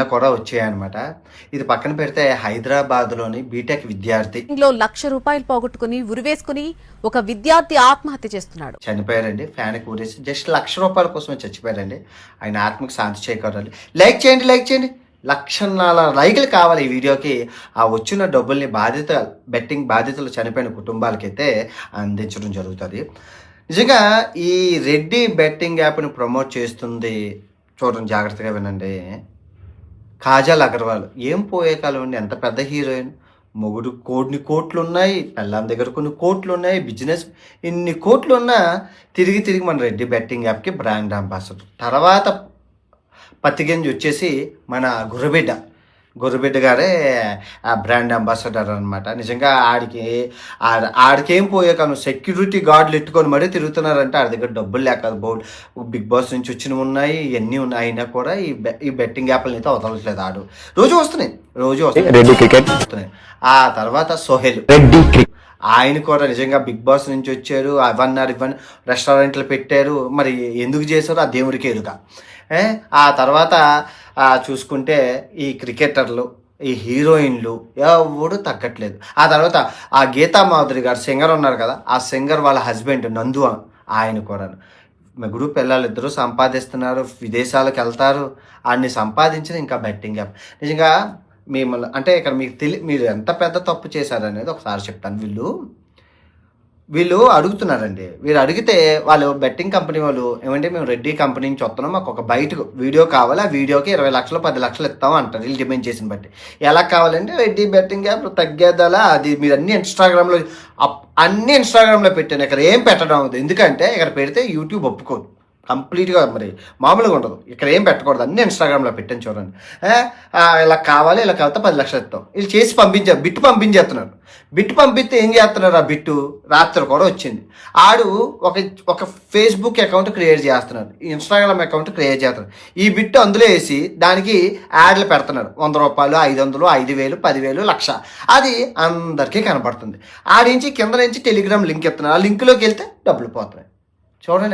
కూడా వచ్చాయన్నమాట. ఇది పక్కన పెడితే హైదరాబాద్‌లోని బీటెక్ విద్యార్థి ఇంట్లో ₹1,00,000 పోగొట్టుకుని ఉరివేసుకుని ఒక విద్యార్థి ఆత్మహత్య చేస్తున్నాడు. చనిపోయారండి. ఫ్యాన్‌కి ఊరేసి జస్ట్ ₹1,00,000 కోసమే చచ్చిపోయారండి. ఆయన ఆత్మకు శాంతి చేకూరాలి. లైక్ చేయండి, లైక్ చేయండి. 1,04,000 లైకులు కావాలి ఈ వీడియోకి. ఆ వచ్చిన డబ్బుల్ని బెట్టింగ్ బాధితులు చనిపోయిన కుటుంబాలకైతే అందించడం జరుగుతుంది. నిజంగా ఈ రెడ్డి బెట్టింగ్ యాప్‌ని ప్రమోట్ చేస్తుంది. చూడండి, జాగ్రత్తగా వినండి. కాజల్ అగర్వాల్ ఏం పోయే కాలం అండి, ఎంత పెద్ద హీరోయిన్. మొగుడు కొన్ని కోట్లున్నాయి, పెళ్ళాం దగ్గర కొన్ని కోట్లున్నాయి, బిజినెస్ ఇన్ని కోట్లున్నా తిరిగి మన రెడ్డి బెట్టింగ్ యాప్కి బ్రాండ్ అంబాసిడర్. తర్వాత పత్తిగింజ వచ్చేసి మన గుర్రబిడ్డ గారే ఆ బ్రాండ్ అంబాసిడర్ అనమాట. నిజంగా ఆడికేం పోయే కాలం, సెక్యూరిటీ గార్డులు ఎట్టుకొని మరీ తిరుగుతున్నారంటే ఆడి దగ్గర డబ్బులు లేక బిగ్ బాస్ నుంచి వచ్చినవి ఉన్నాయి, ఇవన్నీ ఉన్నాయి. అయినా కూడా ఈ బెట్టింగ్ యాప్లను అయితే వదలట్లేదు. రోజు వస్తున్నాయి వస్తున్నాయి. ఆ తర్వాత సోహెల్ ఆయన కూడా నిజంగా బిగ్ బాస్ నుంచి వచ్చారు. ఇవన్నీ రెస్టారెంట్లు పెట్టారు. మరి ఎందుకు చేశారో ఆ దేవుడికి ఎరుక. ఆ తర్వాత చూసుకుంటే ఈ క్రికెటర్లు, ఈ హీరోయిన్లు ఎవడు తగ్గట్లేదు. ఆ తర్వాత ఆ గీతా మాధురి గారు సింగర్ ఉన్నారు కదా, ఆ సింగర్ వాళ్ళ హస్బెండ్ నందు, ఆయన కూడా ముగ్గురు పిల్లలు ఇద్దరు సంపాదిస్తున్నారు, విదేశాలకు వెళ్తారు. అన్ని సంపాదించిన ఇంకా బెట్టింగ్ యాప్. నిజంగా మిమ్మల్ని అంటే ఇక్కడ మీరు ఎంత పెద్ద తప్పు చేశారనేది ఒకసారి చెప్తాను. వీళ్ళు అడుగుతున్నారండి. వీళ్ళు అడిగితే వాళ్ళు బెట్టింగ్ కంపెనీ వాళ్ళు ఏమంటే మేము రెడ్డి కంపెనీ నుంచి వస్తున్నాం, మాకు ఒక బయటకు వీడియో కావాలి, ఆ వీడియోకి 20 లక్షలు 10 లక్షలు ఇస్తాం అంటారు వీళ్ళు డిమాండ్ చేసిన బట్టి. ఎలా కావాలంటే రెడ్డి బెట్టింగ్ యాప్ తగ్గేదలా అది మీరు అన్ని ఇన్స్టాగ్రామ్లో పెట్టాను. ఇక్కడ ఏం పెట్టడం అవుతుంది, ఎందుకంటే ఇక్కడ పెడితే యూట్యూబ్ ఒప్పుకోదు కంప్లీట్గా, మరి మామూలుగా ఉండదు. ఇక్కడ ఏం పెట్టకూడదు, అన్ని ఇన్స్టాగ్రామ్లో పెట్టాను చూడండి. ఇలా కావాలి, ఇలా కావాలి 10 లక్షలు ఇస్తాం. వీళ్ళు చేసి బిట్టు పంపించేస్తున్నారు. బిట్టు పంపిస్తే ఏం చేస్తున్నారు, ఆ బిట్టు రాత్రి కూడా వచ్చింది. ఆడు ఒక ఫేస్బుక్ అకౌంట్ క్రియేట్ చేస్తున్నాడు, ఇన్స్టాగ్రామ్ అకౌంట్ క్రియేట్ చేస్తున్నాడు. ఈ బిట్టు అందులో వేసి దానికి యాడ్లు పెడుతున్నాడు. ₹100, 500, 5,000, 10,000, 1,00,000. అది అందరికీ కనపడుతుంది. ఆడించి కింద నుంచి టెలిగ్రామ్ లింక్ ఇస్తున్నాడు. ఆ లింక్లోకి వెళ్తే డబ్బులు పోతున్నాయి. చూడండి.